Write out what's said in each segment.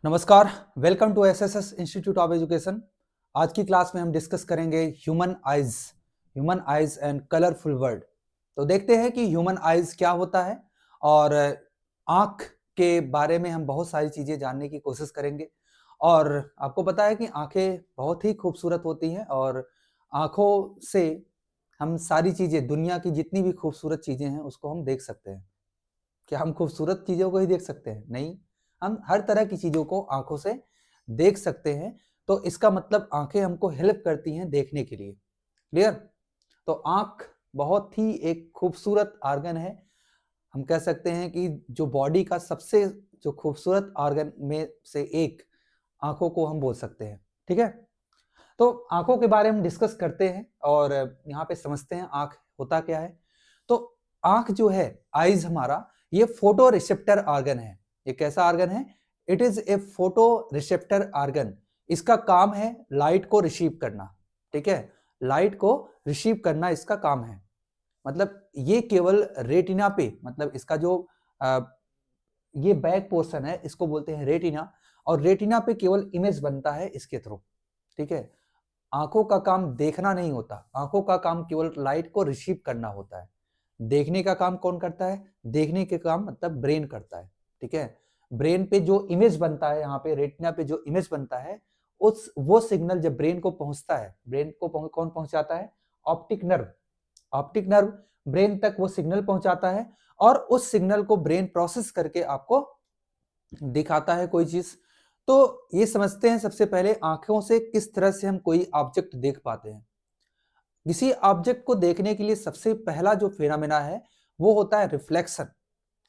नमस्कार, welcome to SSS institute of education. आज की क्लास में हम डिस्कस करेंगे human eyes and colourful world. तो देखते हैं कि ह्यूमन आइज क्या होता है और आंख के बारे में हम बहुत सारी चीजें जानने की कोशिश करेंगे। और आपको पता है कि आंखें बहुत ही खूबसूरत होती हैं और आंखों से हम सारी चीजें, दुनिया की जितनी भी खूबसूरत चीजें हैं उसको हम देख सकते हैं। क्या हम खूबसूरत चीजों को ही देख सकते हैं? नहीं, हम हर तरह की चीजों को आंखों से देख सकते हैं। तो इसका मतलब आंखें हमको हेल्प करती हैं देखने के लिए। क्लियर? तो आंख बहुत ही एक खूबसूरत ऑर्गन है। हम कह सकते हैं कि जो बॉडी का सबसे जो खूबसूरत ऑर्गन में से एक आंखों को हम बोल सकते हैं। ठीक है, तो आंखों के बारे में डिस्कस करते हैं और यहाँ पे समझते हैं आंख होता क्या है। तो आंख जो है, आइज हमारा, ये फोटो रिसेप्टर ऑर्गन है। ये कैसा ऑर्गन है? It is a photo receptor organ. इसका काम है लाइट को रिसीव करना। ठीक है, लाइट को रिसीव करना इसका काम है। मतलब ये केवल रेटिना पे, मतलब इसका जो ये बैक पोर्शन है इसको बोलते हैं रेटिना, और रेटिना पे केवल इमेज बनता है इसके थ्रू। ठीक है, आंखों का काम देखना नहीं होता, आंखों का काम केवल लाइट को रिसीव करना होता है। देखने का काम कौन करता है? देखने के काम मतलब ब्रेन करता है। ठीक है, ब्रेन पे जो इमेज बनता है, यहाँ पे रेटिना पे जो इमेज बनता है, उस वो सिग्नल जब ब्रेन को पहुंचता है, ब्रेन को कौन पहुंचाता है? Optic nerve. Optic nerve brain तक वो सिग्नल पहुंचाता है और उस सिग्नल को ब्रेन प्रोसेस करके आपको दिखाता है कोई चीज। तो ये समझते हैं सबसे पहले आंखों से किस तरह से हम कोई ऑब्जेक्ट देख पाते हैं। किसी ऑब्जेक्ट को देखने के लिए सबसे पहला जो फिनोमेना है वो होता है reflection.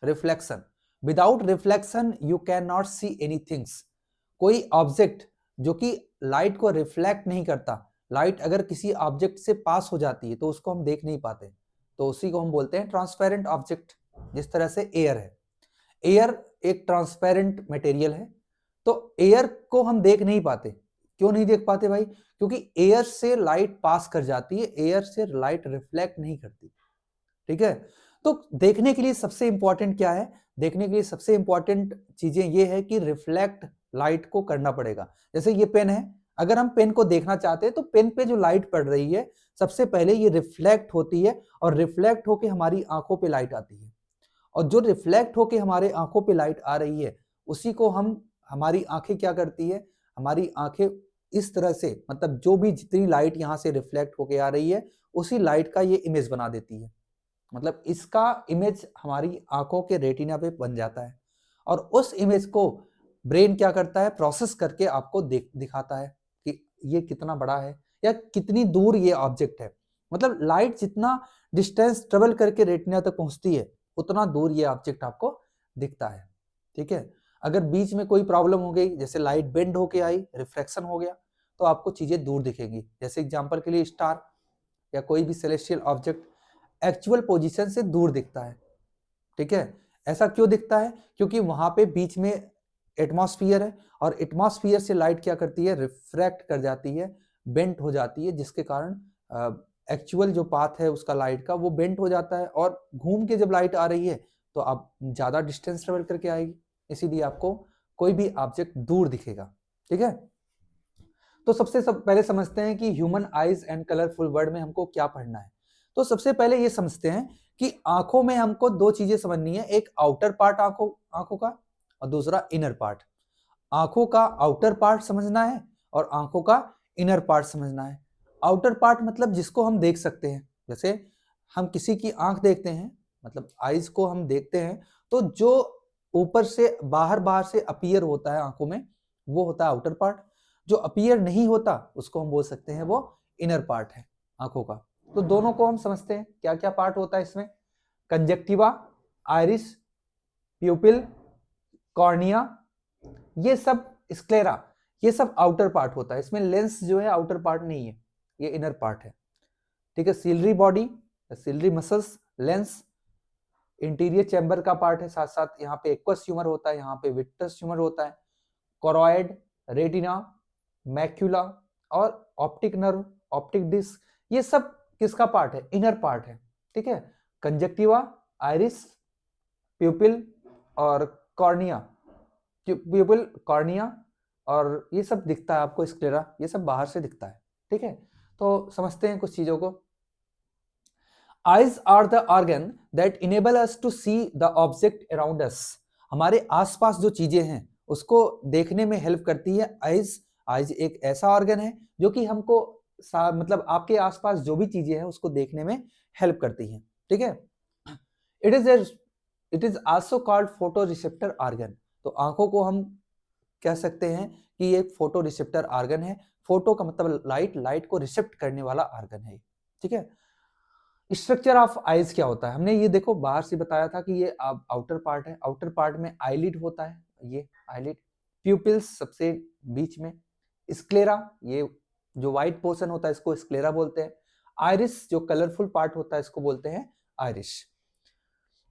Reflection, without reflection you can not see anythings. कोई ऑब्जेक्ट जो कि लाइट को रिफ्लेक्ट नहीं करता, लाइट अगर किसी ऑब्जेक्ट से पास हो जाती है तो उसको हम देख नहीं पाते, तो उसी को हम बोलते हैं ट्रांसपेरेंट ऑब्जेक्ट। जिस तरह से एयर है, एयर एक ट्रांसपेरेंट मटेरियल है। तो एयर को हम देख नहीं पाते। क्यों नहीं देख पाते भाई? क्योंकि एयर से लाइट पास कर जाती है, एयर से लाइट रिफ्लेक्ट नहीं करती। ठीक है, तो देखने के लिए सबसे इंपॉर्टेंट क्या है? देखने के लिए सबसे इंपॉर्टेंट चीजें ये है कि रिफ्लेक्ट लाइट को करना पड़ेगा। जैसे ये पेन है, अगर हम पेन को देखना चाहते हैं तो पेन पे जो लाइट पड़ रही है सबसे पहले ये रिफ्लेक्ट होती है और रिफ्लेक्ट होके हमारी आंखों पे लाइट आती है। और जो रिफ्लेक्ट होके हमारे आंखों पे लाइट आ रही है उसी को हम, हमारी आंखें क्या करती है? हमारी आंखें इस तरह से, मतलब जो भी जितनी लाइट यहाँ से रिफ्लेक्ट होके आ रही है उसी लाइट का ये इमेज बना देती है। मतलब इसका इमेज हमारी आंखों के रेटिना पे बन जाता है और उस इमेज को ब्रेन क्या करता है? प्रोसेस करके आपको दिखाता है कि ये कितना बड़ा है या कितनी दूर ये ऑब्जेक्ट है। मतलब लाइट जितना डिस्टेंस ट्रेवल करके रेटिना तक पहुंचती है उतना दूर ये ऑब्जेक्ट आपको दिखता है। ठीक है, अगर बीच में कोई प्रॉब्लम हो गई, जैसे लाइट बेंड होके आई, रिफ्रैक्शन हो गया, तो आपको चीजें दूर दिखेंगी। जैसे एग्जांपल के लिए स्टार या कोई भी सेलेस्टियल ऑब्जेक्ट एक्चुअल पोजीशन से दूर दिखता है। ठीक है, ऐसा क्यों दिखता है? क्योंकि वहां पे बीच में एटमॉस्फेयर है और एटमॉस्फेयर से लाइट क्या करती है? रिफ्रैक्ट कर जाती है, बेंट हो जाती है, जिसके कारण एक्चुअल जो पाथ है उसका लाइट का वो बेंट हो जाता है और घूम के जब लाइट आ रही है तो आप ज्यादा डिस्टेंस ट्रेवल करके आएगी, इसीलिए आपको कोई भी ऑब्जेक्ट दूर दिखेगा। ठीक है, तो पहले समझते हैं कि human eyes and colourful world में हमको क्या पढ़ना है। तो सबसे पहले ये समझते हैं कि आंखों में हमको दो चीजें समझनी है, एक आउटर पार्ट आंखों आंखों का और दूसरा इनर पार्ट। आंखों का आउटर पार्ट समझना है और आंखों का इनर पार्ट समझना है। आउटर पार्ट मतलब जिसको हम देख सकते हैं। जैसे हम किसी की आंख देखते हैं, मतलब आइज को हम देखते हैं, तो जो ऊपर से बाहर बाहर से अपीयर होता है आंखों में वो होता है आउटर पार्ट। जो अपीयर नहीं होता उसको हम बोल सकते हैं वो इनर पार्ट है आंखों का। तो दोनों को हम समझते हैं क्या क्या पार्ट होता है इसमें। कंजक्टिवा, आइरिस, प्यूपिल, कॉर्निया, ये सब स्क्लेरा, ये सब आउटर पार्ट होता है। इसमें लेंस जो है आउटर पार्ट नहीं है, ये इनर पार्ट है। ठीक है, ciliary body, ciliary muscles, lens interior chamber का पार्ट है। साथ साथ यहाँ पे एक्वस ह्यूमर होता है, यहाँ पे विट्रस ह्यूमर होता है, कोरॉइड, रेटिना, मैक्यूला और ऑप्टिक नर्व, ऑप्टिक डिस्क, ये सब किसका पार्ट है? इनर पार्ट है। ठीक है, कंजक्टिवा, आइरिस, प्यूपिल और कॉर्निया, प्यूपिल, कॉर्निया और ये सब दिखता है आपको, स्क्लेरा, ये सब बाहर से दिखता है। ठीक है, तो समझते हैं कुछ चीजों को। Eyes are the organ that enable us to see the object around us. हमारे आसपास जो चीजें हैं उसको देखने में हेल्प करती है आइज। आइज एक ऐसा ऑर्गन है जो कि हमको मतलब आपके आसपास जो भी चीजें हैं उसको देखने में हेल्प करती है। ठीक है, it is also called photo receptor organ. तो आंखों को हम कह सकते हैं कि ये फोटो रिसेप्टर ऑर्गन है। फोटो का मतलब लाइट, लाइट को रिसेप्ट करने वाला ऑर्गन है। ठीक है, स्ट्रक्चर ऑफ आईज क्या होता है, हमने ये देखो बाहर से बताया था कि ये आउटर पार्ट है। आउटर पार्ट में आईलिड होता है, ये आईलिड। प्यूपिल्स सबसे बीच में। स्क्लेरा, ये जो व्हाइट पोर्शन होता है इसको स्क्लेरा बोलते हैं। आइरिस जो कलरफुल पार्ट होता है इसको बोलते हैं आइरिश।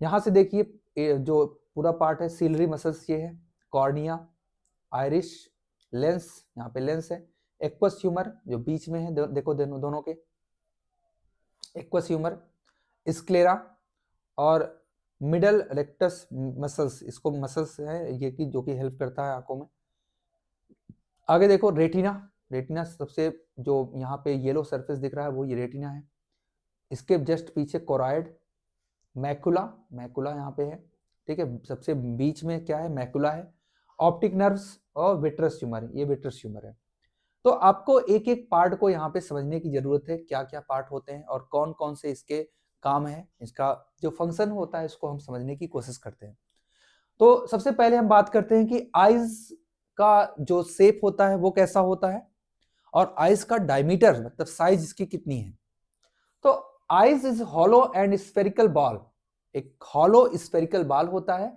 यहां से देखिए जो पूरा पार्ट है, सिलरी मसल्स ये है, कॉर्निया, आइरिश, लेंस, यहाँ पे लेंस है, एक्वस ह्यूमर जो बीच में है, देखो दोनों के एक्वस ह्यूमर, स्क्लेरा और मिडल रेक्टस मसल्स, इसको मसल्स है ये कि जो कि हेल्प करता है आंखों में। आगे देखो रेटिना, रेटिना सबसे जो यहाँ पे येलो सरफेस दिख रहा है वो ये रेटिना है। इसके जस्ट पीछे कोराइड, मैकुला, मैकुला यहाँ पे है। ठीक है, सबसे बीच में क्या है, मैकुला है। ऑप्टिक नर्व्स और विट्रस ट्यूमर, ये विट्रस ट्यूमर है। तो आपको एक एक पार्ट को यहाँ पे समझने की जरूरत है, क्या क्या पार्ट होते हैं और कौन कौन से इसके काम है, इसका जो फंक्शन होता है इसको हम समझने की कोशिश करते हैं। तो सबसे पहले हम बात करते हैं कि आईज का जो शेप होता है वो कैसा होता है और आईज का डायमीटर मतलब साइज इसकी कितनी है। तो eyes is hollow and spherical ball, एक हॉलो स्फेरिकल बॉल होता है।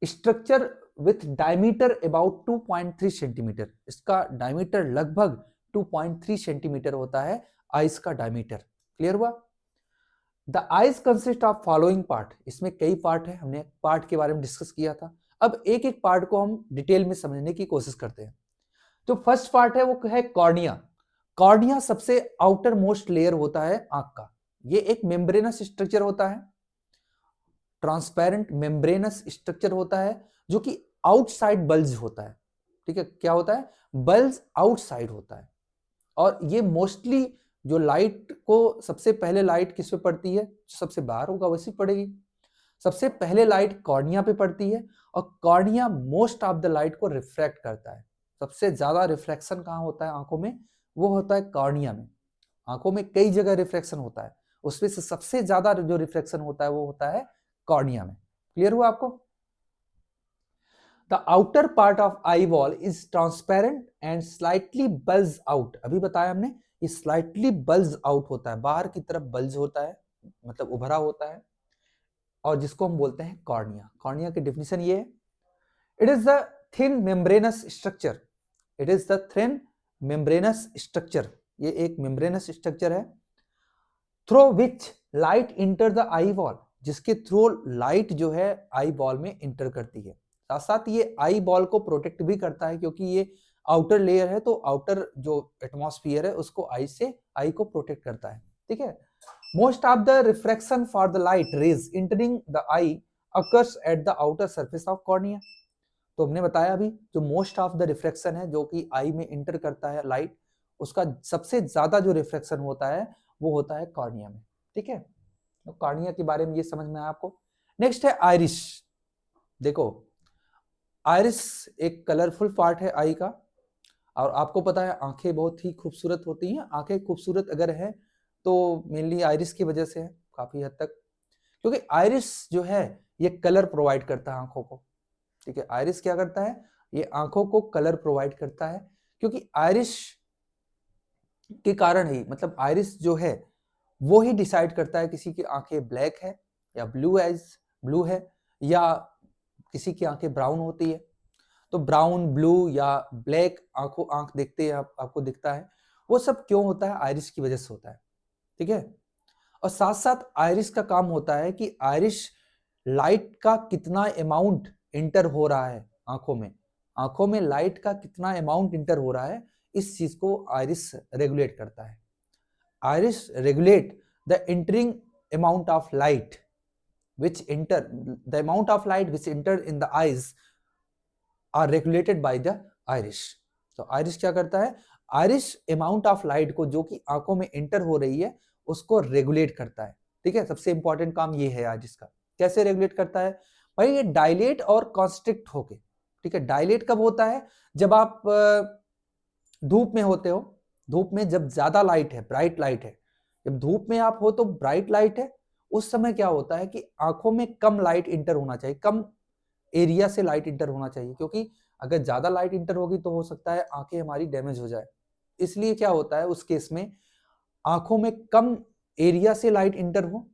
Structure with diameter about 2.3 centimetre, इसका डायमीटर लगभग 2.3 सेंटीमीटर होता है आइस का डायमीटर। क्लियर हुआ। The ice consist of following part, इसमें कई पार्ट है, हमने पार्ट के बारे में डिस्कस किया था। अब एक एक पार्ट को हम डिटेल में समझने की कोशिश करते हैं। जो फर्स्ट पार्ट है वो है कॉर्निया। कॉर्निया सबसे आउटर मोस्ट लेयर होता है आंख का। ये एक मेम्ब्रेनस स्ट्रक्चर होता है, ट्रांसपेरेंट मेम्ब्रेनस स्ट्रक्चर होता है जो कि आउटसाइड बल्ज होता है। ठीक है, क्या होता है, बल्ज आउटसाइड होता है। और ये मोस्टली जो लाइट को सबसे पहले लाइट किस पे पड़ती है, सबसे बाहर होगा वैसी पड़ेगी। सबसे पहले लाइट कॉर्निया पे पड़ती है और cornea most of the light को रिफ्रैक्ट करता है। सबसे ज्यादा रिफ्लेक्शन कहाँ होता है आंखों में, वो होता है कॉर्निया में। आंखों में कई जगह रिफ्लेक्शन होता है, उसमें से सबसे ज्यादा जो रिफ्लेक्शन होता है वो होता है कॉर्निया में। क्लियर हुआ आपको। The outer part of eye wall is transparent and slightly bulge out. अभी बताया हमने, ये स्लाइटली बल्ज आउट होता है, बाहर की तरफ बल्ज होता है, मतलब उभरा होता है, और जिसको हम बोलते हैं कॉर्निया। कॉर्निया की डेफिनेशन ये है, it is the thin membranous structure, it is the thin membranous structure, ये एक मेम्ब्रेनस स्ट्रक्चर है, through which light enter the eye wall, जिसके थ्रू लाइट जो है आई बॉल में इंटर करती है। साथ साथ ये आई बॉल को प्रोटेक्ट भी करता है क्योंकि ये आउटर लेयर है, तो आउटर जो एटमॉस्फेयर है उसको आई से, आई को प्रोटेक्ट करता है। ठीक है, most of the refraction for the light rays entering the eye occurs at the outer surface of cornea. तो हमने बताया अभी, जो मोस्ट ऑफ द रिफ्रैक्शन है जो कि आई में इंटर करता है लाइट, उसका सबसे ज्यादा जो रिफ्रैक्शन होता है वो होता है कॉर्निया में। ठीक है, तो कॉर्निया के बारे में ये समझ में आया आपको। नेक्स्ट है आइरिश। देखो आइरिस एक कलरफुल पार्ट है आई का, और आपको पता है आंखें बहुत ही खूबसूरत होती हैं। आंखें खूबसूरत अगर है तो मेनली आइरिस की वजह से है काफी हद तक, क्योंकि आइरिस जो है ये कलर प्रोवाइड करता है आंखों को। ठीक है, आइरिस क्या करता है, ये आंखों को कलर प्रोवाइड करता है, क्योंकि आइरिस के कारण ही, मतलब आइरिस जो है वो ही डिसाइड करता है किसी की आंखें ब्लैक है या ब्लू है, या किसी की आंखें ब्राउन होती है। तो ब्राउन, ब्लू या ब्लैक आंख देखते हैं आपको दिखता है, वो सब क्यों होता है, आइरिस की वजह से होता है। ठीक है, और साथ साथ आइरिस का काम होता है कि आइरिस लाइट का कितना अमाउंट इंटर हो रहा है आंखों में, आंखों में लाइट का कितना अमाउंट इंटर हो रहा है, इस चीज को आइरिस रेगुलेट करता है। Iris regulate the entering amount of light which enter, the amount of light which enter in the eyes are regulated by the iris. तो आइरिस क्या करता है, आइरिस अमाउंट ऑफ लाइट को जो कि आंखों में एंटर हो रही है उसको रेगुलेट करता है। ठीक है, सबसे इंपॉर्टेंट काम ये है आइरिस का। कैसे रेगुलेट करता है भाई, ये डायलेट और कॉन्स्ट्रिक्ट होके। ठीक है, डायलेट कब होता है, जब आप धूप में होते हो, धूप में जब ज्यादा लाइट है, ब्राइट लाइट है, जब धूप में आप हो तो ब्राइट लाइट है, उस समय क्या होता है कि आंखों में कम लाइट इंटर होना चाहिए, कम एरिया से लाइट इंटर होना चाहिए, क्योंकि अगर ज्यादा लाइट इंटर होगी तो हो सकता है आंखें हमारी डैमेज हो जाए। इसलिए क्या होता है उस केस में, आंखों में कम एरिया से लाइट इंटर हो,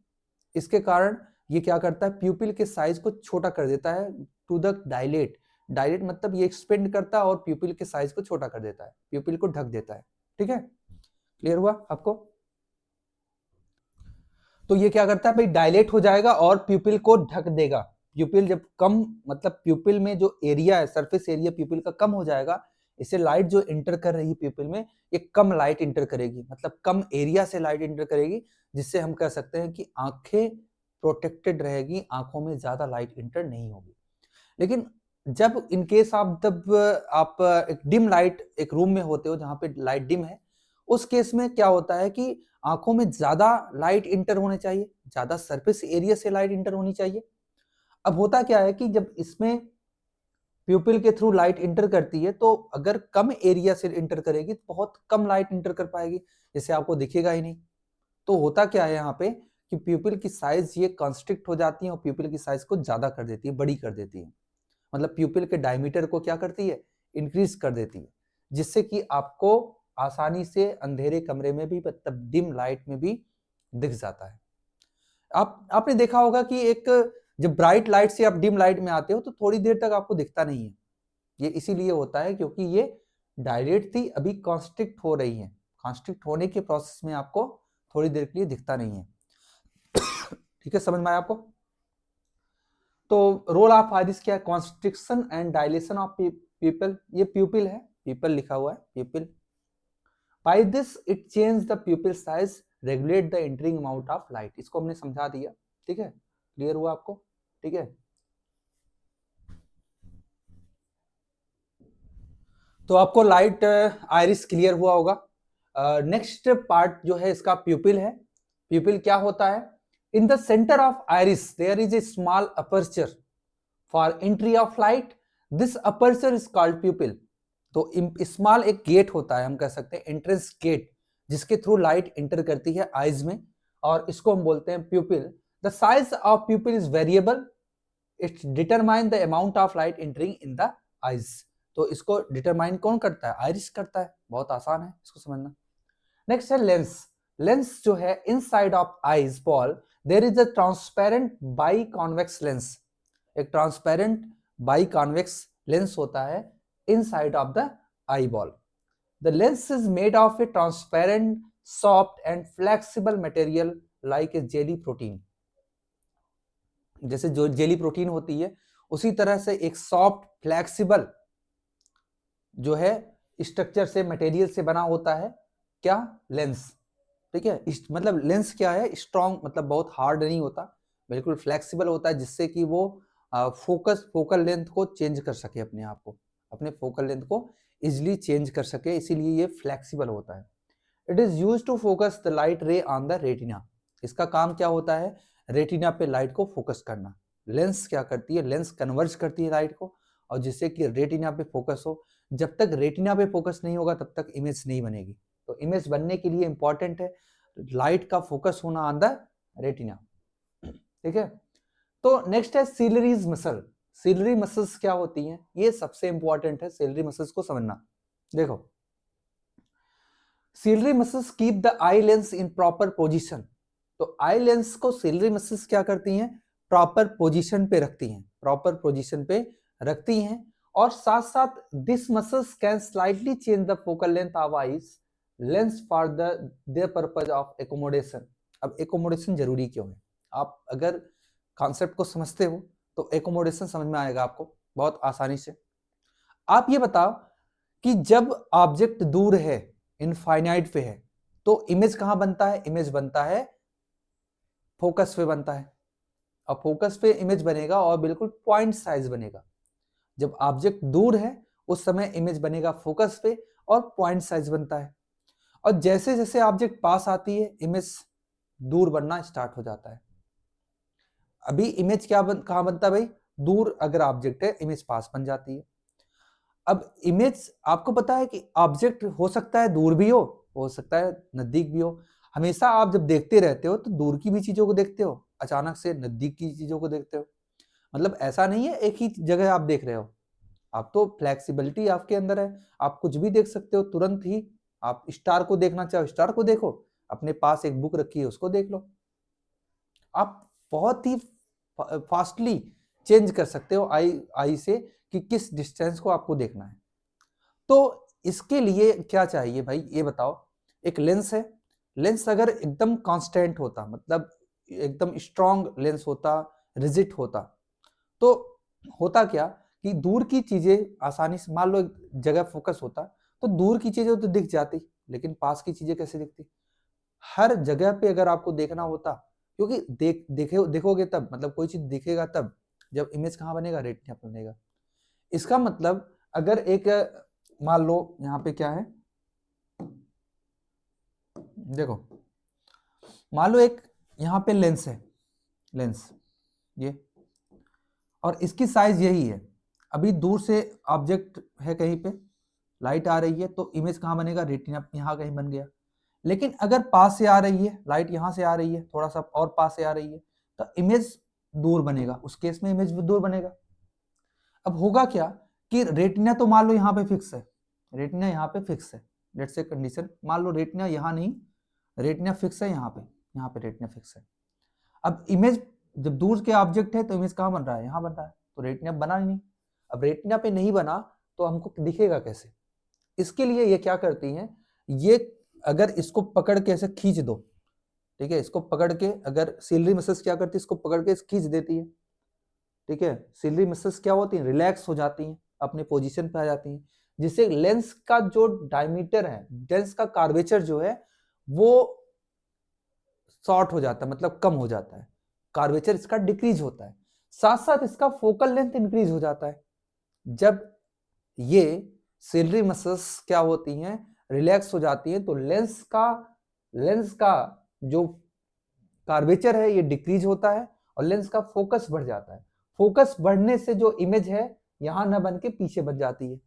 इसके कारण ये क्या करता है, प्यूपिल के साइज को छोटा कर देता है टू द डायलेट। डायलेट मतलब ये एक्सपेंड करता है और प्यूपिल के साइज को छोटा कर देता है, प्यूपिल को ढक देता है। ठीक है, क्लियर हुआ आपको? तो ये क्या करता है भाई, डायलेट हो जाएगा और प्यूपिल को ढक देगा। प्यूपिल जब कम, मतलब प्यूपिल में जो एरिया है, सरफेस एरिया प्यूपिल का कम हो जाएगा, इससे लाइट जो इंटर कर रही है प्यूपिल में, ये कम लाइट इंटर करेगी, मतलब कम एरिया से लाइट इंटर करेगी, जिससे हम कह सकते हैं कि आंखें प्रोटेक्टेड रहेगी, आंखों में ज्यादा लाइट इंटर नहीं होगी। लेकिन जब इन केस आप, जब आप एक डिम लाइट एक रूम में होते हो जहां पे लाइट डिम है, उस केस में क्या होता है कि आंखों में ज्यादा लाइट इंटर होने चाहिए, ज्यादा सरफेस एरिया से लाइट इंटर होनी चाहिए। अब होता क्या है कि जब इसमें प्यूपिल के थ्रू लाइट इंटर करती है, तो अगर कम एरिया से इंटर करेगी तो बहुत कम लाइट इंटर कर पाएगी, जैसे आपको दिखेगा ही नहीं। तो होता क्या है यहाँ पे कि प्यूपिल की साइज ये कंस्ट्रिक्ट हो जाती है और प्यूपिल की साइज को ज्यादा कर देती है, बड़ी कर देती है, मतलब प्यूपिल के डायमीटर को क्या करती है, इंक्रीज कर देती है, जिससे कि आपको आसानी से अंधेरे कमरे में भी, मतलब डिम लाइट में भी दिख जाता है। आपने देखा होगा कि एक, जब ब्राइट लाइट से आप डिम लाइट में आते हो तो थोड़ी देर तक आपको दिखता नहीं है। ये इसीलिए होता है क्योंकि ये डायरेक्ट थी, अभी कॉन्स्ट्रिक्ट हो रही है, कॉन्स्ट्रिक्ट होने के प्रोसेस में आपको थोड़ी देर के लिए दिखता नहीं है। ठीक है, समझ में आया आपको? तो रोल ऑफ आइरिस क्या है, constriction and dilation of pupil. ये प्यूपिल है, प्यूपिल लिखा हुआ है, pupil. By this it change the pupil size, regulate the entering amount of light. इसको हमने समझा दिया। ठीक है, क्लियर हुआ आपको? ठीक है, तो आपको लाइट आइरिस क्लियर हुआ होगा। नेक्स्ट पार्ट जो है इसका प्यूपिल है। प्यूपिल क्या होता है, in the centre of iris there is a small aperture for entry of light, this aperture is called pupil. तो स्मॉल एक गेट होता है, हम कह सकते हैं एंट्रेंस गेट, जिसके थ्रू लाइट एंटर करती है आईज में, और इसको हम बोलते हैं प्यूपिल। The size of प्यूपिल is variable, it's determine the amount of light entering in the eyes. तो इसको डिटरमाइन कौन करता है, आइरिस करता है। बहुत आसान है इसको समझना। नेक्स्ट है लेंस। लेंस जो है, inside of eyes ball there is a transparent biconvex lens. एक ट्रांसपेरेंट बाई कॉन्वेक्स लेंस होता है inside of the eye ball. The lens is made of a transparent soft and flexible material like a jelly protein. जैसे जो jelly protein होती है, उसी तरह से एक सॉफ्ट फ्लेक्सिबल जो है स्ट्रक्चर से, मटेरियल से बना होता है क्या, लेंस। ठीक है, मतलब लेंस क्या है, स्ट्रॉन्ग, मतलब बहुत हार्ड नहीं होता, बिल्कुल फ्लेक्सिबल होता है, जिससे कि वो फोकल लेंथ को चेंज कर सके, अपने आप को, अपने फोकल लेंथ को इजिली चेंज कर सके, इसीलिए ये फ्लेक्सिबल होता है। It is use to focus the light ray on the retina. इसका काम क्या होता है, रेटिना पे लाइट को फोकस करना। लेंस क्या करती है, लेंस कन्वर्ज करती है लाइट को, और जिससे कि रेटिना पे फोकस हो। जब तक रेटिना पे फोकस नहीं होगा तब तक इमेज नहीं बनेगी। तो इमेज बनने के लिए इंपॉर्टेंट है लाइट का फोकस होना ऑन द रेटिना। ठीक है, तो नेक्स्ट है सीलरीज मसल। सीलरी मसल्स क्या होती हैं, ये सबसे इंपॉर्टेंट है, सीलरी मसल्स को समझना। देखो, ciliary muscles keep the eye lens in proper position. तो आई लेंस को सीलरी मसल्स क्या करती हैं, प्रॉपर पोजीशन पे रखती हैं, प्रॉपर पोजीशन पे रखती हैं। और साथ साथ this muscles can slightly change the focal length of eyes lens for the purpose of accommodation. अब एकोमोडेशन जरूरी क्यों है, आप अगर कॉन्सेप्ट को समझते हो तो एकोमोडेशन समझ में आएगा आपको बहुत आसानी से। आप ये बताओ कि जब ऑब्जेक्ट दूर है, इनफाइनाइट पे है, तो इमेज कहां बनता है, इमेज बनता है फोकस पे बनता है। अब फोकस पे इमेज बनेगा और बिल्कुल पॉइंट साइज बनेगा। जब ऑब्जेक्ट दूर है उस समय इमेज बनेगा फोकस पे और पॉइंट साइज बनता है, और जैसे जैसे ऑब्जेक्ट पास आती है इमेज दूर बनना स्टार्ट हो जाता है। अभी इमेज कहाँ बनता है भाई, दूर अगर ऑब्जेक्ट है इमेज पास बन जाती है। अब इमेज आपको पता है कि ऑब्जेक्ट हो सकता है दूर भी हो सकता है नजदीक भी हो। हमेशा आप जब देखते रहते हो तो दूर की भी चीजों को देखते हो, अचानक से नजदीक की चीजों को देखते हो। मतलब ऐसा नहीं है एक ही जगह आप देख रहे हो, आप तो फ्लेक्सिबिलिटी आपके अंदर है, आप कुछ भी देख सकते हो तुरंत ही। आप स्टार को देखना चाहो स्टार को देखो, अपने पास एक बुक रखी है उसको देख लो। आप बहुत ही फास्टली चेंज कर सकते हो आई आई से कि किस डिस्टेंस को आपको देखना है। तो इसके लिए क्या चाहिए भाई ये बताओ। एक लेंस है, लेंस अगर एकदम कांस्टेंट होता, मतलब एकदम स्ट्रॉन्ग लेंस होता, रिजिड होता, तो होता क्या कि दूर की चीजें आसानी से, मान लो एक जगह फोकस होता तो दूर की चीजें तो दिख जाती, लेकिन पास की चीजें कैसे दिखती। हर जगह पे अगर आपको देखना होता, क्योंकि देखोगे तब, मतलब कोई चीज दिखेगा तब जब इमेज कहाँ बनेगा, रेटिना पे बनेगा। इसका मतलब अगर एक, मान लो यहाँ पे क्या है, देखो मान लो एक यहाँ पे लेंस है, लेंस ये, और इसकी साइज यही है। अभी दूर से ऑब्जेक्ट है कहीं पे, लाइट आ रही है तो इमेज कहाँ बनेगा, रेटिना यहाँ कहीं बन गया। लेकिन अगर पास से आ रही है लाइट, यहाँ से आ रही है थोड़ा सा और पास से आ रही है, तो इमेज दूर बनेगा, उस केस में इमेज दूर बनेगा। अब होगा क्या कि रेटिना तो मान लो यहाँ पे फिक्स है, रेटिना यहाँ पे फिक्स है, लेट्स से कंडीशन मान लो रेटिना यहाँ नहीं, रेटिना फिक्स है यहाँ पे रेटिना फिक्स है। अब इमेज जब दूर के ऑब्जेक्ट है तो इमेज कहाँ बन रहा है, यहाँ बन रहा है, तो रेटिना बना ही नहीं। अब रेटिना पे नहीं बना तो हमको दिखेगा कैसे। इसके लिए ये क्या करती हैं, ये अगर इसको पकड़ के ऐसे खींच दो, ठीक है, इसको पकड़ के, अगर सिलरी मसल्स क्या करती है, इसको पकड़ के खींच देती है, ठीक है, सिलरी मसल्स क्या होती हैं, रिलैक्स हो जाती हैं, अपने पोजीशन पे आ जाती हैं, जिससे लेंस का जो डायमीटर है, लेंस का कार्वेचर जो है वो शॉर्ट हो जाता है, मतलब कम हो जाता है, कार्वेचर इसका डिक्रीज होता है, साथ साथ इसका फोकल लेंथ इंक्रीज हो जाता है। जब ये सिलरी मसल्स क्या होती हैं, रिलैक्स हो जाती हैं, तो लेंस का जो कार्वेचर है ये डिक्रीज होता है और लेंस का फोकस बढ़ जाता है। फोकस बढ़ने से जो इमेज है यहां न बन के पीछे बच जाती है।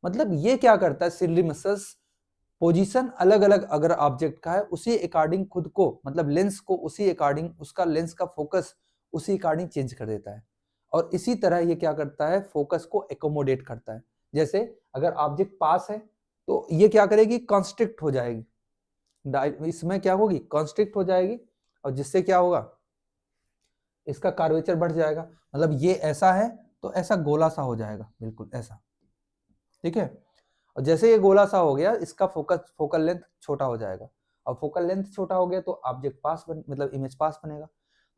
मतलब ये क्या करता है, सिलरी मसल्स पोजीशन अलग अलग अगर ऑब्जेक्ट का है उसी अकॉर्डिंग खुद को, मतलब लेंस को उसी अकॉर्डिंग, उसका लेंस का फोकस उसी अकॉर्डिंग चेंज कर देता है। और इसी तरह ये क्या करता है, फोकस को एकोमोडेट करता है। जैसे अगर ऑब्जेक्ट पास है तो ये क्या करेगी, कॉन्स्ट्रिक्ट हो जाएगी, इसमें क्या होगी, कॉन्स्ट्रिक्ट हो जाएगी, और जिससे क्या होगा, इसका कार्वेचर बढ़ जाएगा। मतलब ये ऐसा है तो ऐसा गोला सा हो जाएगा, बिल्कुल ऐसा, ठीक है। और जैसे ये गोला सा हो गया, इसका फोकल लेंथ छोटा हो जाएगा, और फोकल लेंथ छोटा हो गया तो ऑब्जेक्ट मतलब इमेज पास बनेगा।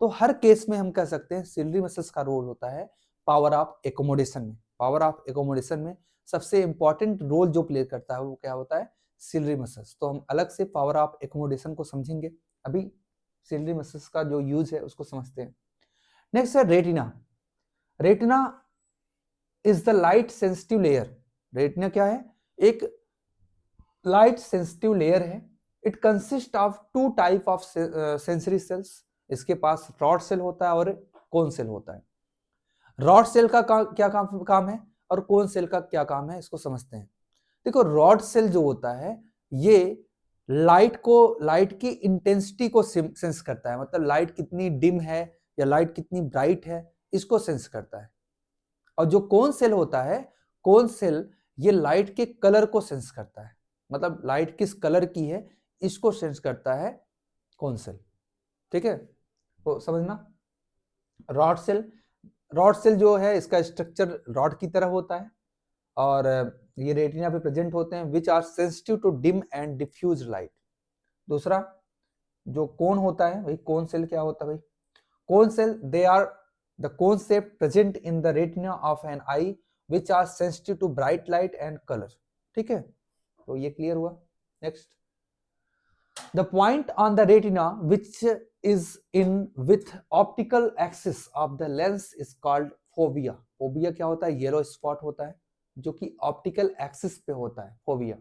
तो हर केस में हम कह सकते हैं सिलरी मसल्स का रोल होता है पावर ऑफ एकोमोडेशन में। पावर ऑफ एकोमोडेशन में सबसे इंपॉर्टेंट रोल जो प्ले करता है वो क्या होता है, सिलरी मसल्स। तो हम अलग से पावर ऑफ एकोमोडेशन को समझेंगे, अभी सिलरी मसल्स का जो यूज है उसको समझते हैं। नेक्स्ट है retina. Retina is the light sensitive layer. Retina क्या है, एक लाइट सेंसिटिव लेयर है। It consist of two type of sensory cells. इसके पास रॉड सेल होता है और कोन सेल होता है। रॉड सेल का क्या काम है और कोन सेल का क्या काम है, इसको समझते हैं। देखो रॉड सेल जो होता है ये लाइट की इंटेंसिटी को सेंस करता है, मतलब लाइट कितनी डिम है या लाइट कितनी ब्राइट है इसको सेंस करता है। और जो कोन सेल होता है, कोन सेल ये लाइट के कलर को सेंस करता है, मतलब लाइट किस कलर की है इसको सेंस करता है कोन सेल, ठीक है। तो समझना, रॉड सेल जो है इसका स्ट्रक्चर रॉड की तरह होता है, और ये रेटिना पे प्रेजेंट होते हैं, which are sensitive to dim and diffuse light. दूसरा जो कोन होता है, भाई कोन सेल क्या होता है भाई, cone cell they are the cone cell present in the retina of an eye which are sensitive to bright light and colour, ठीक है। तो ये क्लियर हुआ। Next, the point on the retina which is in with optical axis of the lens is called fovea. Fovea क्या होता है? Yellow spot होता है जो कि ऑप्टिकल एक्सिस पे होता है, fovea.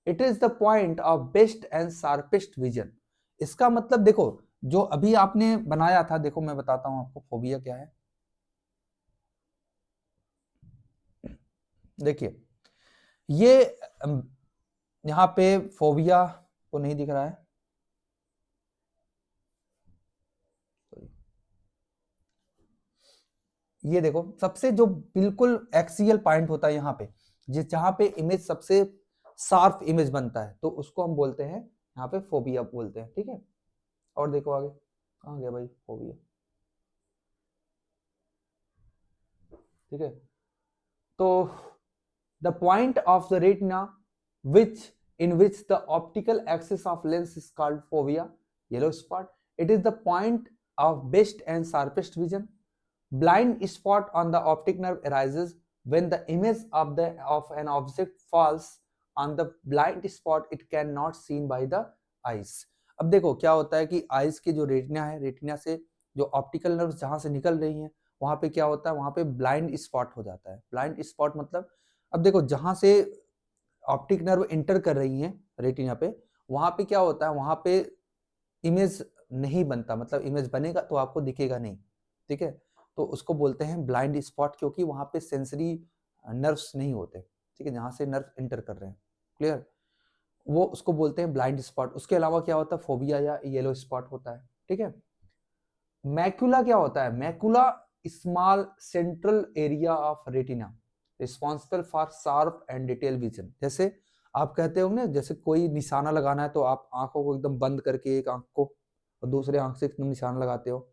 It is the point of best and sharpest vision. इसका मतलब देखो, जो अभी आपने बनाया था, देखो मैं बताता हूं आपको फोबिया क्या है। देखिए ये यहां पे फोबिया को नहीं दिख रहा है, ये देखो सबसे जो बिल्कुल एक्सियल पॉइंट होता है यहाँ पे, जिस जहां पे इमेज सबसे शार्प इमेज बनता है, तो उसको हम बोलते हैं यहाँ पे फोबिया बोलते हैं, ठीक है। और देखो आगे, कहाँ गया भाई फोबिया, ठीक है। तो the point of the retina which in which the optical axis of lens is called fovea, yellow spot. It is the point of best and sharpest vision. Blind spot on the optic nerve arises when the image of an object falls on the blind spot. It cannot seen by the eyes. अब देखो क्या होता है कि eyes के जो retina है, retina से जो ऑप्टिकल नर्व्स जहां से निकल रही हैं, वहां पे क्या होता है, वहां पे ब्लाइंड स्पॉट हो जाता है। ब्लाइंड स्पॉट मतलब, अब देखो जहां से ऑप्टिक नर्व एंटर कर रही हैं रेटिना पे, वहां पे क्या होता है, वहां पे इमेज नहीं बनता, मतलब इमेज बनेगा तो आपको दिखेगा नहीं, ठीक है। तो उसको बोलते हैं ब्लाइंड स्पॉट, क्योंकि वहां पे सेंसरी नर्व्स नहीं होते, ठीक है, जहां से नर्व एंटर कर रहे हैं, क्लियर, वो उसको बोलते हैं ब्लाइंड स्पॉट। उसके अलावा क्या होता है, फोबिया या येलो स्पॉट होता है, ठीक है। मैक्यूला क्या होता है? Macula small central area of retina responsible for sharp and detail vision. जैसे आप कहते हो ना, जैसे कोई निशाना लगाना है तो आप आंखों को एकदम बंद करके एक आंख को और दूसरे आंख से एकदम निशाना लगाते हो।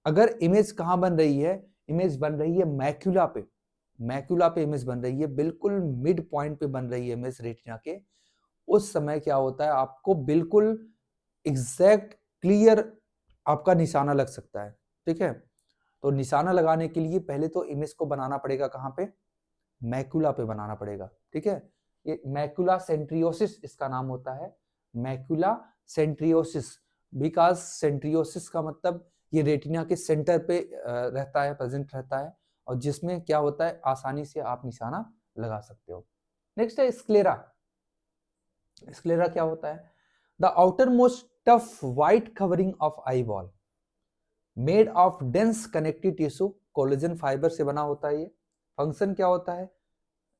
अगर इमेज कहाँ बन रही है? इमेज बन रही है मैक्यूला पे, मैक्यूला पे इमेज बन रही है, बिल्कुल मिड पॉइंट पे बन रही है इमेज रेटिना के। उस समय क्या होता है, आपको बिल्कुल एग्जैक्ट क्लियर आपका निशाना लग सकता है, ठीक है। तो निशाना लगाने के लिए पहले तो इमेज को बनाना पड़ेगा कहाँ पे? मैक्यूला पे बनाना पड़ेगा, ठीक है। ये मैक्यूला सेंट्रियोसिस इसका नाम होता है, मैक्यूला सेंट्रियोसिस। बिकॉज सेंट्रियोसिस का मतलब ये रेटिना के सेंटर पे रहता है, प्रेजेंट रहता है, और जिसमें क्या होता है, आसानी से आप निशाना लगा सकते हो। नेक्स्ट है स्क्लेरा। स्क्लेरा क्या होता है? The outer most tough white covering of eye ball made of dense connective tissue, collagen fibre से बना होता है। ये फंक्शन क्या होता है?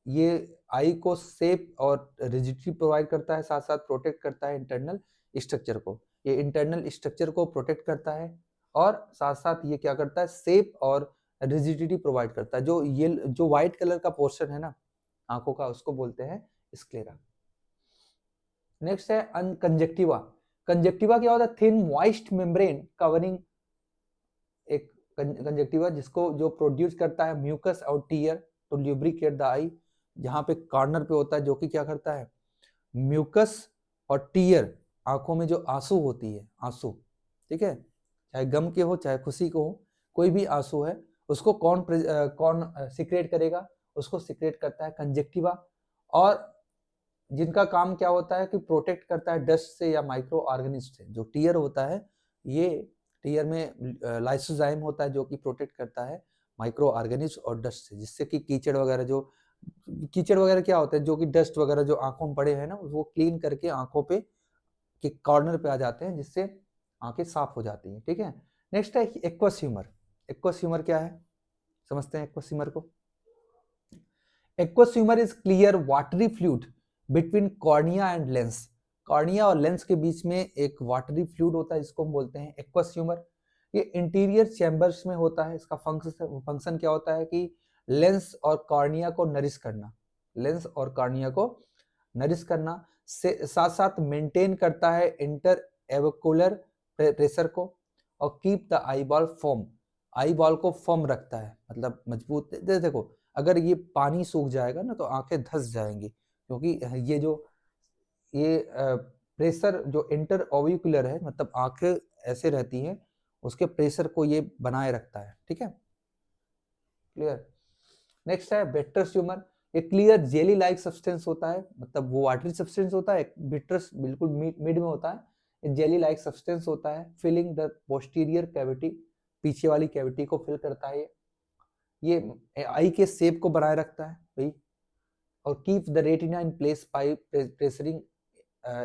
ये आई को शेप और रिजिडिटी प्रोवाइड करता है, साथ साथ प्रोटेक्ट करता है इंटरनल स्ट्रक्चर को। ये इंटरनल स्ट्रक्चर को प्रोटेक्ट करता है और साथ साथ ये क्या करता है, शेप और रिजिडिटी प्रोवाइड करता है। जो व्हाइट कलर का पोर्शन है ना आंखों का, उसको बोलते हैं स्क्लेरा। नेक्स्ट है कंजक्टिवा। कंजक्टिवा क्या होता है? थिन मॉइस्ट मेम्ब्रेन कवरिंग एक कंजक्टिवा जिसको जो प्रोड्यूस करता है म्यूकस और टीयर टू ल्यूब्रिकेट द आई। जहां पे कॉर्नर पे होता है जो कि क्या करता है, म्यूकस और टीयर, आंखों में जो आंसू होती है, आंसू, ठीक है, चाहे गम के हो चाहे खुशी को हो, कोई भी आंसू है उसको कौन सिक्रेट करेगा? उसको सिक्रेट करता है कंजक्टिवा। और जिनका काम क्या होता है कि प्रोटेक्ट करता है डस्ट से या माइक्रो ऑर्गेनिज्म से। जो टीयर होता है, ये टीयर में लाइसोजाइम होता है जो कि प्रोटेक्ट करता है माइक्रो ऑर्गेनिज्म और डस्ट से, जिससे कि कीचड़ वगैरह क्या होता है, जो कि डस्ट वगैरह जो आंखों में पड़े हैं ना, वो क्लीन करके आंखों पे के कॉर्नर पे आ जाते हैं, जिससे आंखें साफ हो जाती हैं, ठीक है। नेक्स्ट है एक्वस ह्यूमर। एक्वस ह्यूमर क्या है, समझते हैं एक्वस ह्यूमर को। Aqueous humour is clear watery fluid between cornea and lens. Cornea और लेंस के बीच में एक वाटरी फ्लूइड होता है, जिसको हम बोलते हैं एक्वस ह्यूमर। ये इंटीरियर चैम्बर्स में होता है। इसका फंक्शन क्या होता है कि लेंस और कॉर्निया को नरिश करना, लेंस और कॉर्निया को नरिश करना से साथ साथ मेंटेन करता है इंटर एवोकुलर प्रेशर को, और keep the eye ball form, eye ball को फॉर्म रखता है, मतलब मजबूत। देखो अगर ये पानी सूख जाएगा ना तो आंखें धंस जाएंगी, क्योंकि ये प्रेशर जो इंटर ओविकुलर है, मतलब आंखें ऐसे रहती हैं, उसके प्रेशर को ये बनाए रखता है, ठीक है, क्लियर। नेक्स्ट है विट्रस ह्यूमर। ये क्लियर जेली लाइक सब्सटेंस होता है, मतलब वो वाटरी सब्सटेंस होता है। विट्रस बिल्कुल मिड में होता है, जेली लाइक सब्सटेंस होता है, फिलिंग द पोस्टीरियर कैविटी, पीछे वाली कैविटी को फिल करता है ये आई के शेप को बनाए रखता है भाई, और keep the retina in place by pressuring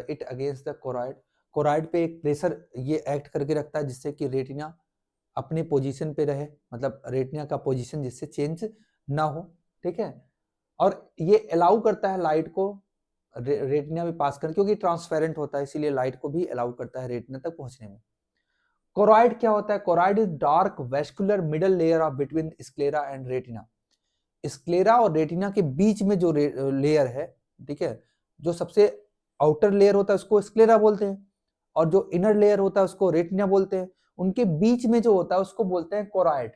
it against the choroid, choroid पे एक प्रेशर ये एक्ट करके रखता है जिससे कि रेटिना अपने पोजीशन पे रहे, मतलब रेटिना का पोजीशन जिससे चेंज ना हो, ठीक है। और ये अलाउ करता है लाइट को रेटिना में पास करने, क्योंकि ट्रांसपेरेंट होता है इसीलिए लाइट को भी अलाउ करता है रेटिना तक पहुंचने में। कोराइड क्या होता है? Choroid is dark vascular middle layer of between sclera and retina, sclera और रेटिना के बीच में जो लेयर है, ठीक है, जो सबसे आउटर लेयर होता है उसको स्क्लेरा बोलते हैं, और जो इनर लेयर होता है उसको रेटिना बोलते हैं, उनके बीच में जो होता है उसको बोलते हैं कोराइड,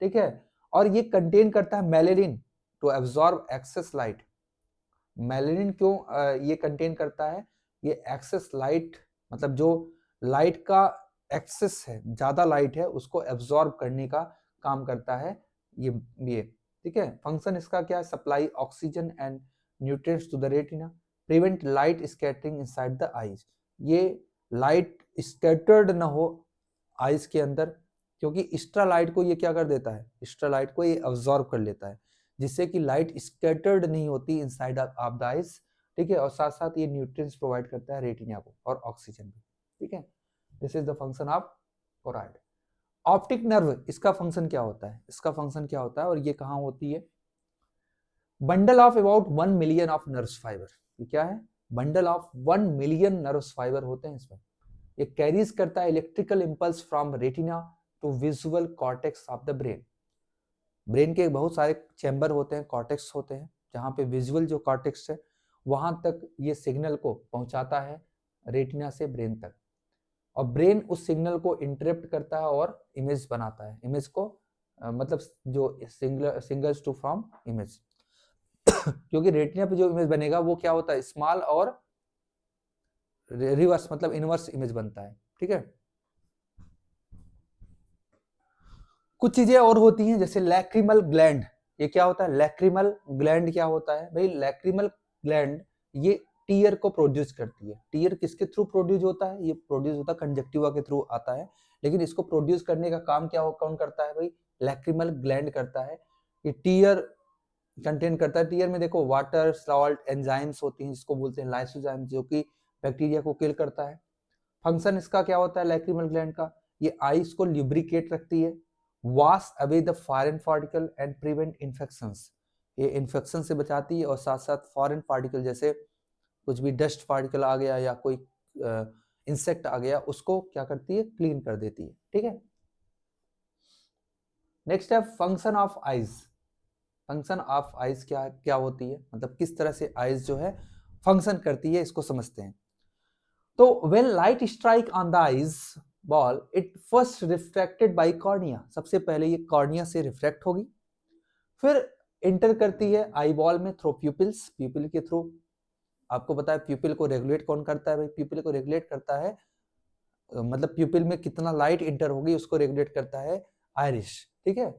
ठीक है। और ये कंटेन करता है melanin to absorb excess light. Melanin क्यों ये कंटेन करता है? ये एक्सेस लाइट, मतलब जो लाइट का एक्सेस है, ज्यादा लाइट है, उसको एब्जॉर्ब करने का काम करता है ये, ठीक है। फंक्शन इसका क्या है? Supply oxygen and nutrients to the retina, prevent light scattering inside the eyes, ये लाइट स्कैटर्ड ना हो आईज के अंदर, क्योंकि एक्स्ट्रा लाइट को ये क्या कर देता है? एक्स्ट्रा लाइट को ये अब्जॉर्ब कर लेता है, जिससे कि लाइट स्कैटर्ड नहीं होती इनसाइड ऑफ द आईज, ठीक है। और साथ साथ ये न्यूट्रिएंट्स प्रोवाइड करता है रेटिना को और ऑक्सीजन भी, ठीक है। This is the function of choroid. Optic nerve, इसका फंक्शन क्या होता है? इसका फंक्शन क्या होता है और ये कहाँ होती है? Bundle of about 1 million of nerves fibre, ये क्या है? Bundle of 1 million nerves fibre होते हैं इसमें। ये कैरीज करता है electrical impulse from retina to visual cortex of the brain. Brain के बहुत सारे चैम्बर होते हैं, कॉर्टेक्स होते हैं, जहाँ पे विजुअल जो कॉर्टेक्स है वहां तक ये सिग्नल को पहुंचाता है रेटिना से ब्रेन तक, और ब्रेन उस सिग्नल को इंटरप्ट करता है और इमेज बनाता है, इमेज को मतलब जो सिंगल्स टू फ्रॉम इमेज क्योंकि रेटिना पे जो इमेज बनेगा वो क्या होता है? स्मॉल और रिवर्स, मतलब इनवर्स इमेज बनता है, ठीक है। कुछ चीजें और होती हैं जैसे लैक्रिमल ग्लैंड, ये क्या होता है? लैक्रिमल ग्लैंड क्या होता है भाई? लैक्रिमल ग्लैंड ये टीयर को प्रोड्यूस करती है। टीयर किसके थ्रू प्रोड्यूस होता है? ये प्रोड्यूस होता है कंजक्टिवा के थ्रू आता है, लेकिन इसको प्रोड्यूस करने का काम क्या कौन करता है भाई? लैक्रिमल ग्लैंड करता है। ये टीयर कंटेन करता है, टीयर में देखो वाटर, सॉल्ट, एंजाइम्स होती हैं जिसको बोलते हैं लाइसोजाइम, जो कि बैक्टीरिया को किल करता है। फंक्शन इसका क्या होता है लैक्रिमल ग्लैंड का? ये आइस को ल्यूब्रिकेट रखती है, wash away the foreign particle and prevent infections, ये इन्फेक्शन से बचाती है, और साथ साथ फॉरेन पार्टिकल जैसे कुछ भी डस्ट पार्टिकल आ गया या कोई इंसेक्ट आ गया उसको क्या करती है? क्लीन कर देती है, ठीक है। नेक्स्ट है function of eyes. Function of eyes क्या क्या होती है, मतलब किस तरह से आइज जो है फंक्शन करती है, इसको समझते हैं। तो when light strike on the eyes ball it first refracted by cornea, सबसे पहले ये कॉर्निया से रिफ्रैक्ट होगी, फिर इंटर करती है आई बॉल में थ्रू प्यूपिल्स, प्यूपिल के थ्रू। आपको पता है प्यूपिल को रेगुलेट कौन करता है भाई? प्यूपिल को रेगुलेट करता है, मतलब प्यूपिल में कितना लाइट इंटर होगी उसको रेगुलेट करता है आयरिश, ठीक है।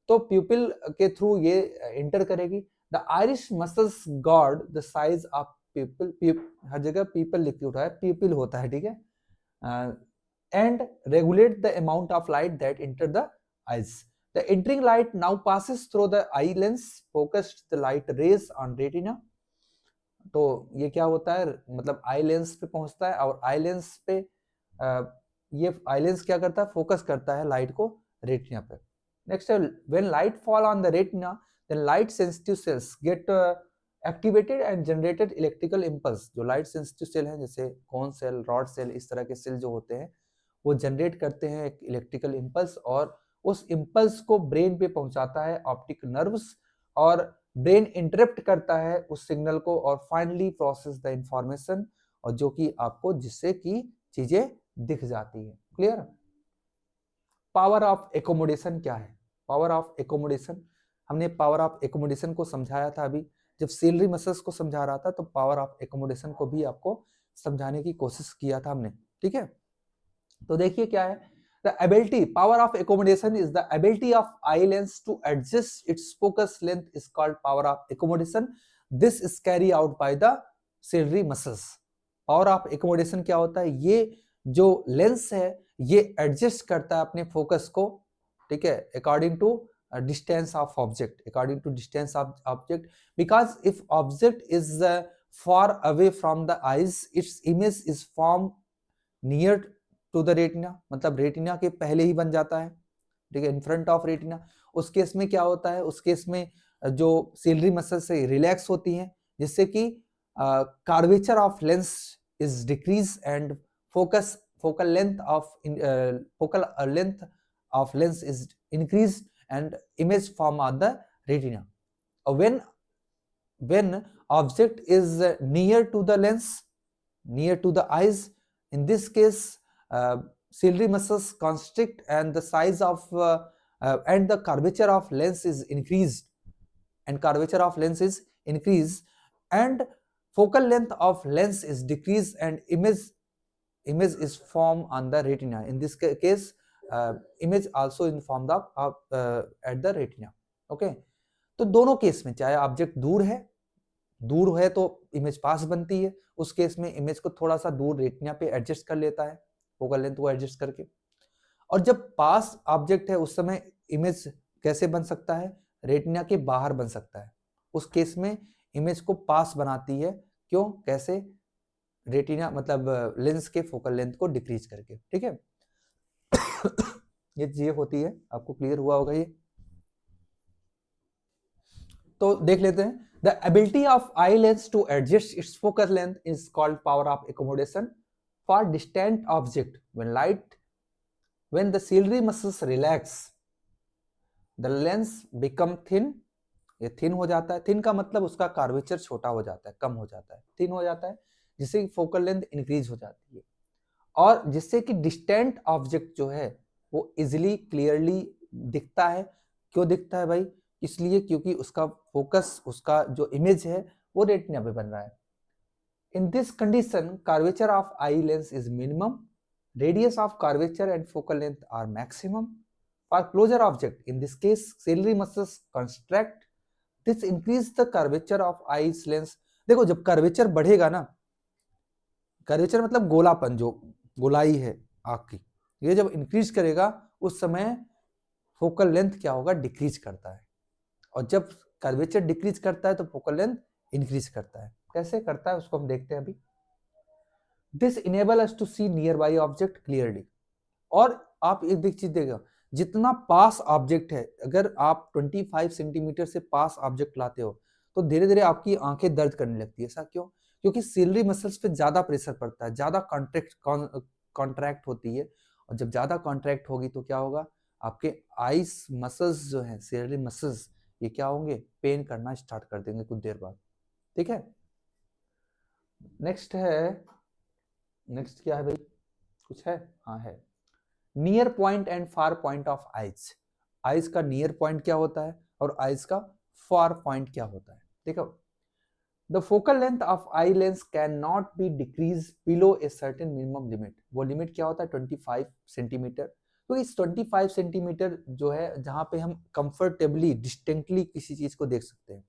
तो प्यूपिल के थ्रू ये इंटर करेगी। The iris muscles guard the size of pupil, हर जगह पीपल लिख के उठा है, पीपल होता है, ठीक है। And regulate the amount of light that enter the eyes. The entering light now passes through the eye lens, focused the light raise on retina. तो ये क्या होता है, मतलब आई लेंस पे पहुंचता है, और आई लेंस पे ये आई लेंस क्या करता है? फोकस करता है लाइट को रेटिना पे। नेक्स्ट है when light fall on the retina then light sensitive cells get activated and generated electrical impulse. जो लाइट सेंसिटिव सेल हैं जैसे कोन सेल, रॉड सेल, इस तरह के सेल जो होते हैं वो जनरेट करते हैं एक इलेक्ट्रिकल इंपल्स, और उस इंपल्स को ब्रेन पे पहुंचाता है ऑप्टिक नर्व्स, और ब्रेन इंटरप्ट करता है उस सिग्नल को और फाइनली प्रोसेस द इंफॉर्मेशन, और जो कि आपको जिससे कि चीजें दिख जाती है। क्लियर? पावर ऑफ एकोमोडेशन क्या है? पावर ऑफ एकोमोडेशन, हमने पावर ऑफ एकोमोडेशन को समझाया था अभी जब सेलरी मसल्स को समझा रहा था, तो पावर ऑफ एकोमोडेशन को भी आपको समझाने की कोशिश किया था हमने, ठीक है। तो देखिए क्या है, the ability, power of accommodation is the ability of eye lens to adjust its focus length is called power of accommodation. This is carry out by the ciliary muscles. Power of accommodation क्या होता है? ये जो lens है ये adjust करता है अपने फोकस को, ठीक है, according to distance of object, according to distance of object, because if object is far away from the eyes, its image is formed near to the retina, मतलब रेटिना के पहले ही बन जाता है, ठीक है, इन फ्रंट ऑफ रेटिना। उस case में क्या होता है, उस केस में जो सिलरी मसल से रिलैक्स होती हैं, जिससे कि curvature of lens is decrease and focal length of lens is increased and image form of the retina. When object is near to the lens, near to the eyes, in this case ciliary muscles constrict and the size of and the curvature of lens is increased, and curvature of lens is increased and focal length of lens is decreased and image is formed on the retina. In this case image also in form of at the retina. Okay, तो दोनों case में चाहे object दूर है तो image पास बनती है, उस केस में इमेज को थोड़ा सा दूर रेटिना पे एडजस्ट कर लेता है, फोकल लेंथ को एडजस्ट करके। और जब पास ऑब्जेक्ट है उस समय इमेज कैसे बन सकता है, रेटिना के बाहर बन सकता है, उस केस में इमेज को पास बनाती है। क्यों, कैसे, रेटिना मतलब लेंस के फोकल लेंथ को डिक्रीज करके, ठीक है। ये चीजें होती है, आपको क्लियर हुआ होगा ये। तो देख लेते हैं, the ability of eye lens to adjust its focal length is called power of accommodation for distant object. When the ciliary muscles relax, the lens become thin. ये थिन हो जाता है, थिन का मतलब उसका कार्वेचर छोटा हो जाता है, कम हो जाता है, थिन हो जाता है, जिससे फोकल लेंथ इंक्रीज हो जाती है और जिससे कि डिस्टेंट ऑब्जेक्ट जो है वो इजिली क्लियरली दिखता है। क्यों दिखता है भाई, इसलिए क्योंकि उसका फोकस, उसका जो इमेज है वो रेटिना पे बन रहा है। In this condition curvature of eye lens is minimum, radius of curvature and focal length are maximum for closer object. In this case ciliary muscles contract, this increase the curvature of eyes lens. देखो जब curvature बढ़ेगा ना, curvature मतलब गोलापन, जो गोलाई है आंख की, ये जब इंक्रीज करेगा उस समय फोकल लेंथ क्या होगा, डिक्रीज करता है। और जब कर्वेचर डिक्रीज करता है तो फोकल लेंथ इंक्रीज करता है। कैसे करता है उसको हम देखते हैं अभी। This enable us to see nearby object clearly. और आप एक चीज देखो, जितना पास ऑब्जेक्ट है, अगर आप 25 सेंटीमीटर से पास ऑब्जेक्ट लाते हो तो धीरे धीरे आपकी आंखें दर्द करने लगती है। ऐसा क्यों, क्योंकि सिलरी मसल्स पे ज्यादा प्रेशर पड़ता है, ज्यादा कॉन्ट्रैक्ट होती है, और जब ज्यादा कॉन्ट्रैक्ट होगी तो क्या होगा, आपके आईज मसल्स जो है, सिलरी मसल्स, ये क्या होंगे, पेन करना स्टार्ट कर देंगे कुछ देर बाद, ठीक है। नेक्स्ट क्या है भाई, कुछ है, हाँ है, near point and far point of eyes. Eyes का नियर पॉइंट क्या होता है और आइज का फार पॉइंट क्या होता है, देखो। The focal length of eye lens can not be decrease below a certain minimum limit. वो लिमिट क्या होता है, 25 सेंटीमीटर। तो इस 25 सेंटीमीटर जो है, जहां पे हम कंफर्टेबली डिस्टिंक्टली किसी चीज को देख सकते हैं,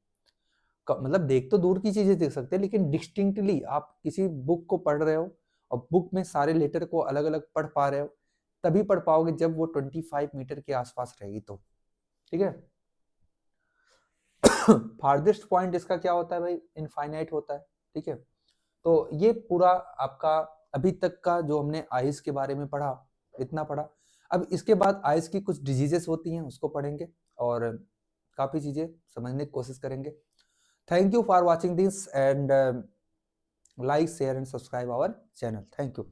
मतलब देख तो दूर की चीजें देख सकते हैं, लेकिन डिस्टिंक्टली आप किसी बुक को पढ़ रहे हो और बुक में सारे लेटर को अलग अलग पढ़ पा रहे हो, तभी पढ़ पाओगे जब वो 25 मीटर के आसपास रहेगी तो, ठीक है। फारदेस्ट पॉइंट इसका क्या होता है भाई, इनफाइनाइट होता है, ठीक है। तो ये पूरा आपका अभी तक का जो हमने आइज के बारे में पढ़ा, इतना पढ़ा। अब इसके बाद आइज की कुछ डिजीजेस होती हैं उसको पढ़ेंगे और काफी चीजें समझने की कोशिश करेंगे। Thank you for watching this and like, share and subscribe our channel. Thank you.